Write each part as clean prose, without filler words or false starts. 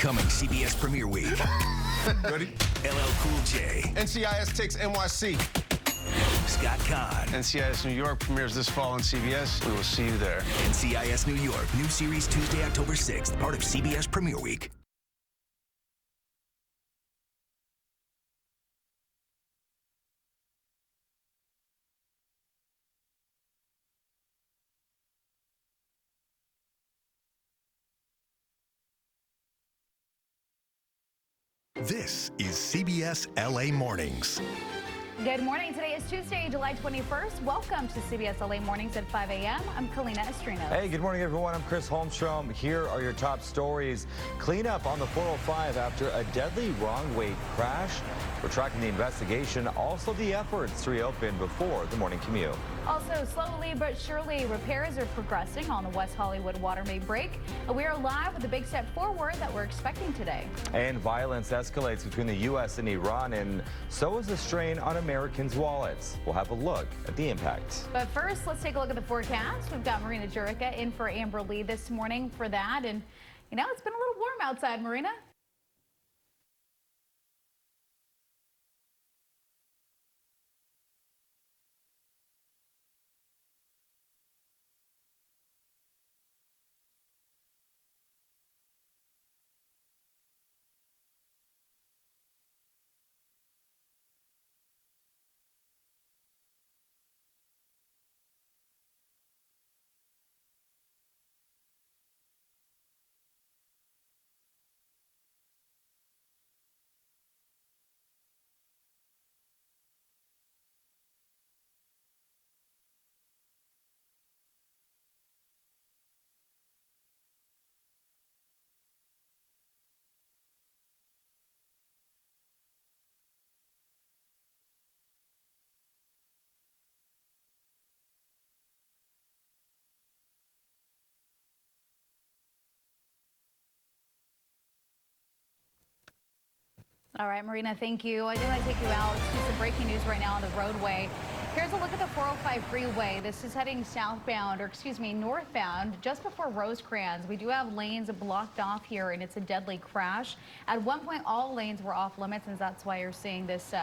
Coming CBS Premiere Week. Ready? LL Cool J. NCIS takes NYC. Scott Kahn. NCIS New York premieres this fall on CBS. We will see you there. NCIS New York. New series Tuesday, October 6th. Part of CBS Premiere Week. This is CBS LA Mornings. Good morning. Today is Tuesday, July 21st. Welcome to CBS LA Mornings at 5 a.m. I'm Kalina Estrino. Hey, good morning, everyone. I'm Chris Holmstrom. Here are your top stories. Cleanup on the 405 after a deadly wrong-way crash. We're tracking the investigation, also the efforts to reopen before the morning commute. Also, slowly but surely, repairs are progressing on the West Hollywood water main break. We are live with a big step forward that we're expecting today. And violence escalates between the U.S. and Iran, and so is the strain on Americans' wallets. We'll have a look at the impact. But first, let's take a look at the forecast. We've got Marina Jurica in for Amber Lee this morning for that. And, you know, it's been a little warm outside, Marina. All right, Marina, thank you. I do want to take you out to some breaking news right now on the roadway. Here's a look at the 405 freeway. This is heading southbound, or excuse me, northbound, just before Rosecrans. We do have lanes blocked off here, and it's a deadly crash. At one point, all lanes were off limits, and that's why you're seeing this.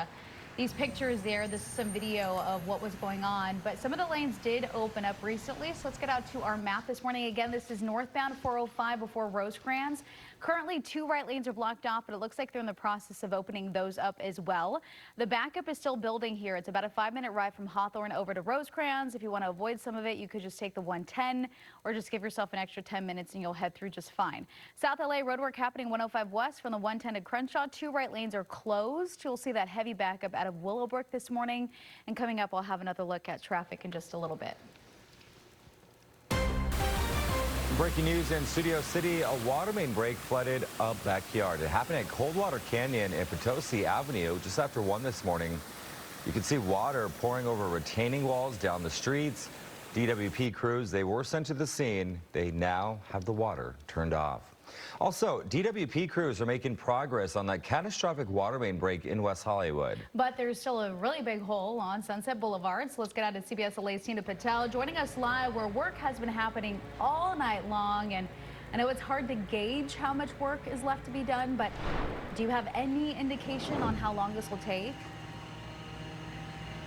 These pictures there. This is some video of what was going on, but some of the lanes did open up recently. So let's get out to our map this morning. Again, this is northbound 405 before Rosecrans. Currently, 2 right lanes are blocked off, but it looks like they're in the process of opening those up as well. The backup is still building here. It's about a 5-minute ride from Hawthorne over to Rosecrans. If you want to avoid some of it, you could just take the 110 or just give yourself an extra 10 minutes and you'll head through just fine. South LA roadwork happening 105 west from the 110 to Crenshaw. 2 right lanes are closed. You'll see that heavy backup out of Willowbrook this morning. And coming up, we'll have another look at traffic in just a little bit. Breaking news in Studio City, a water main break flooded a backyard. It happened at Coldwater Canyon and Potosi Avenue just after 1 this morning. You can see water pouring over retaining walls down the streets. DWP crews, they were sent to the scene. They now have the water turned off. Also, DWP crews are making progress on that catastrophic water main break in West Hollywood. But there's still a really big hole on Sunset Boulevard. So let's get out to CBS LA's Tina Patel joining us live where work has been happening all night long. And I know it's hard to gauge how much work is left to be done, but do you have any indication on how long this will take?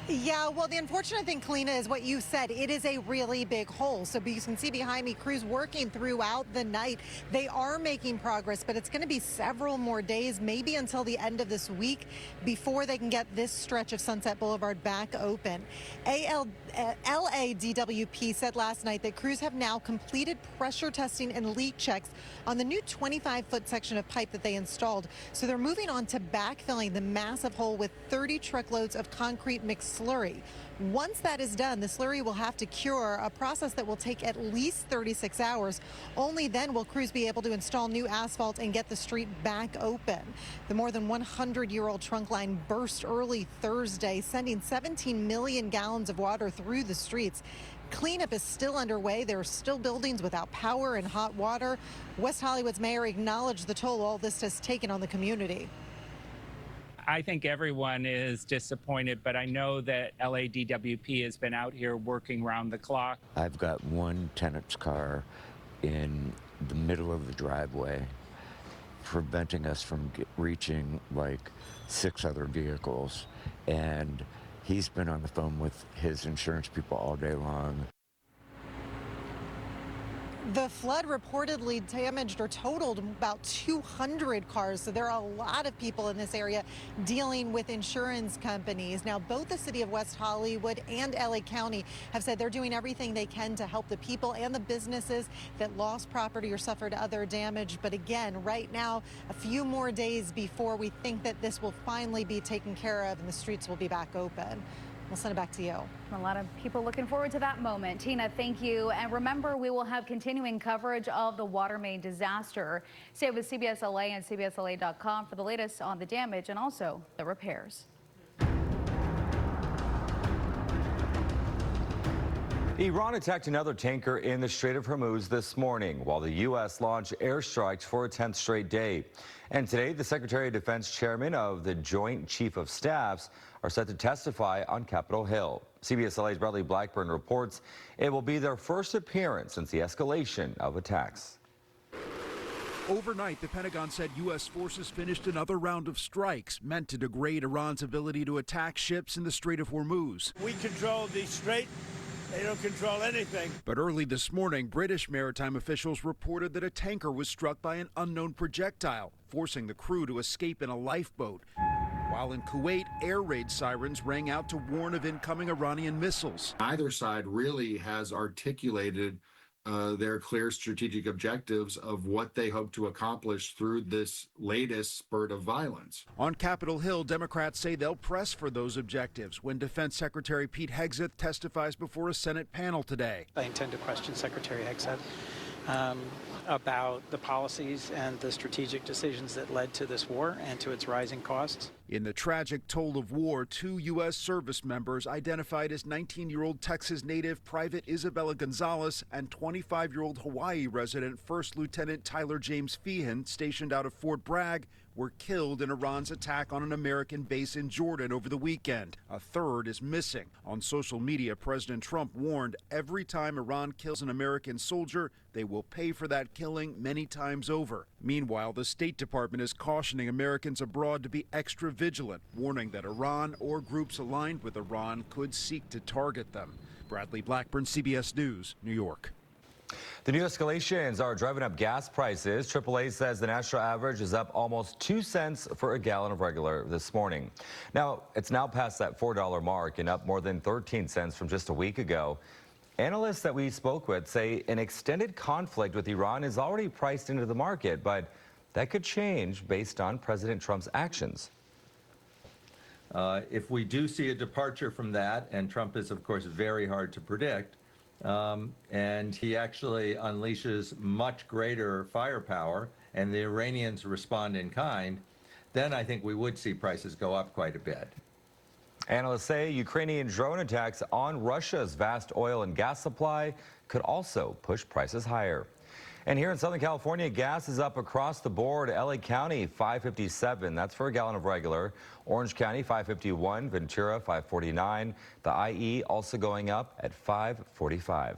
Yeah, well, the unfortunate thing, Kalina, is what you said. It is a really big hole. So you can see behind me crews working throughout the night. They are making progress, but it's going to be several more days, maybe until the end of this week, before they can get this stretch of Sunset Boulevard back open. LADWP said last night that crews have now completed pressure testing and leak checks on the new 25-foot section of pipe that they installed. So they're moving on to backfilling the massive hole with 30 truckloads of concrete mixed slurry. Once that is done, the slurry will have to cure, a process that will take at least 36 hours. Only then will crews be able to install new asphalt and get the street back open. The more than 100-year-old trunk line burst early Thursday, sending 17 million gallons of water through the streets. Cleanup is still underway. There are still buildings without power and hot water. West Hollywood's mayor acknowledged the toll all this has taken on the community. I think everyone is disappointed, but I know that LADWP has been out here working round the clock. I've got one tenant's car in the middle of the driveway preventing us from reaching like 6 other vehicles. And he's been on the phone with his insurance people all day long. The flood reportedly damaged or totaled about 200 cars. So there are a lot of people in this area dealing with insurance companies. Now, both the city of West Hollywood and LA County have said they're doing everything they can to help the people and the businesses that lost property or suffered other damage. But again, right now, a few more days before we think that this will finally be taken care of and the streets will be back open. We'll send it back to you. A lot of people looking forward to that moment. Tina, thank you. And remember, we will have continuing coverage of the water main disaster. Stay with CBS LA and CBSLA.com for the latest on the damage and also the repairs. Iran attacked another tanker in the Strait of Hormuz this morning, while the U.S. launched airstrikes for a 10th straight day. And today, the Secretary of Defense chairman of the Joint Chief of Staffs are set to testify on Capitol Hill. CBS LA's Bradley Blackburn reports it will be their first appearance since the escalation of attacks. Overnight, the Pentagon said U.S. forces finished another round of strikes meant to degrade Iran's ability to attack ships in the Strait of Hormuz. We control the strait. They don't control anything. But early this morning, British maritime officials reported that a tanker was struck by an unknown projectile, forcing the crew to escape in a lifeboat. While in Kuwait, air raid sirens rang out to warn of incoming Iranian missiles. Neither side really has articulated their clear strategic objectives of what they hope to accomplish through this latest spurt of violence. On Capitol Hill, Democrats say they'll press for those objectives when Defense Secretary Pete Hegseth testifies before a Senate panel today. I intend to question Secretary Hegseth about the policies and the strategic decisions that led to this war and to its rising costs. In the tragic toll of war, 2 U.S. service members identified as 19-year-old Texas native Private Isabella Gonzalez and 25-year-old Hawaii resident First Lieutenant Tyler James Feehan, stationed out of Fort Bragg, were killed in Iran's attack on an American base in Jordan over the weekend. A third is missing. On social media, President Trump warned every time Iran kills an American soldier, they will pay for that killing many times over. Meanwhile, the State Department is cautioning Americans abroad to be extra vigilant, warning that Iran or groups aligned with Iran could seek to target them. Bradley Blackburn, CBS News, New York. The new escalations are driving up gas prices. AAA says the national average is up almost 2 cents for a gallon of regular this morning. Now, it's now past that $4 mark and up more than 13 cents from just a week ago. Analysts that we spoke with say an extended conflict with Iran is already priced into the market, but that could change based on President Trump's actions. If we do see a departure from that, and Trump is, of course, very hard to predict, and he actually unleashes much greater firepower, and the Iranians respond in kind, then I think we would see prices go up quite a bit. Analysts say Ukrainian drone attacks on Russia's vast oil and gas supply could also push prices higher. And here in Southern California, gas is up across the board. LA County, $5.57. That's for a gallon of regular. Orange County, $5.51. Ventura, $5.49. The IE also going up at $5.45.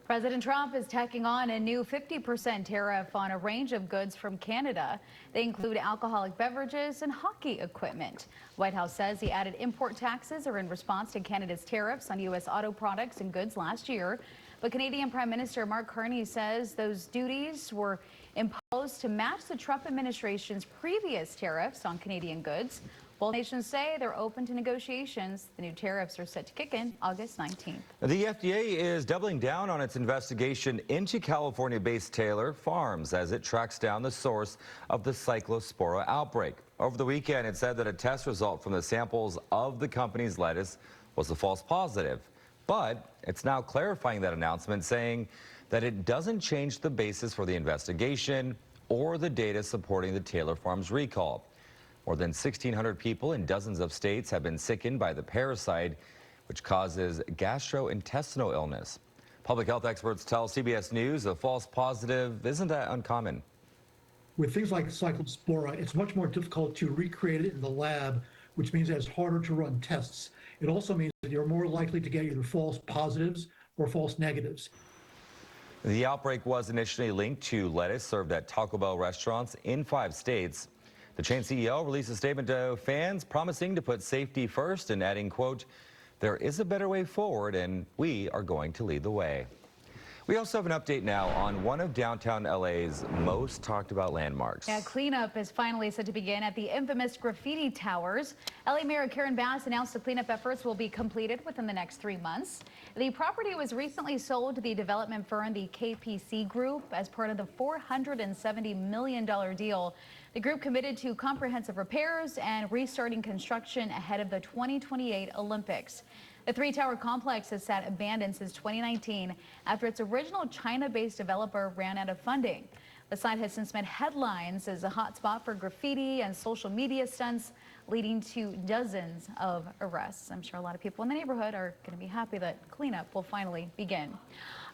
President Trump is tacking on a new 50% tariff on a range of goods from Canada. They include alcoholic beverages and hockey equipment. White House says the added import taxes are in response to Canada's tariffs on U.S. auto products and goods last year. But Canadian Prime Minister Mark Carney says those duties were imposed to match the Trump administration's previous tariffs on Canadian goods. Both nations say they're open to negotiations. The new tariffs are set to kick in August 19th. The FDA is doubling down on its investigation into California-based Taylor Farms as it tracks down the source of the Cyclospora outbreak. Over the weekend, it said that a test result from the samples of the company's lettuce was a false positive. But it's now clarifying that announcement, saying that it doesn't change the basis for the investigation or the data supporting the Taylor Farms recall. More than 1,600 people in dozens of states have been sickened by the parasite, which causes gastrointestinal illness. Public health experts tell CBS News a false positive isn't that uncommon. With things like Cyclospora, it's much more difficult to recreate it in the lab, which means that it's harder to run tests. It also means that you're more likely to get either false positives or false negatives. The outbreak was initially linked to lettuce served at Taco Bell restaurants in 5 states. The chain CEO released a statement to fans promising to put safety first and adding, quote, "There is a better way forward and we are going to lead the way." We also have an update now on one of downtown LA's most talked about landmarks. Yeah, cleanup is finally set to begin at the infamous graffiti towers. LA Mayor Karen Bass announced the cleanup efforts will be completed within the next 3 months. The property was recently sold to the development firm, the KPC Group, as part of the $470 million deal. The group committed to comprehensive repairs and restarting construction ahead of the 2028 Olympics. The 3-tower complex has sat abandoned since 2019 after its original China-based developer ran out of funding. The site has since made headlines as a hotspot for graffiti and social media stunts, leading to dozens of arrests. I'm sure a lot of people in the neighborhood are going to be happy that cleanup will finally begin.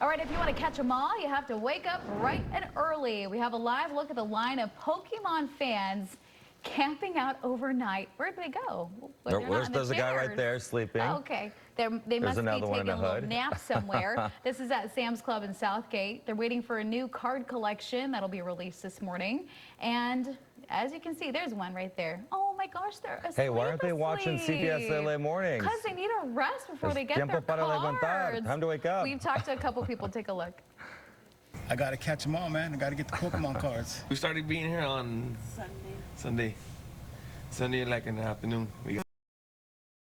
All right, if you want to catch them all, you have to wake up bright and early. We have a live look at the line of Pokemon fans camping out overnight. Where'd they go? There's a guy right there sleeping. Oh, okay. They must be taking a little nap somewhere. This is at Sam's Club in Southgate. They're waiting for a new card collection that'll be released this morning. And as you can see, there's one right there. Oh my gosh, they're asleep. Hey, why aren't they watching CBS LA Mornings? Because they need a rest before they get their cards. Time to wake up. We've talked to a couple people. Take a look. I got to catch them all, man. I got to get the Pokemon cards. We started being here on Sunday like in the afternoon. We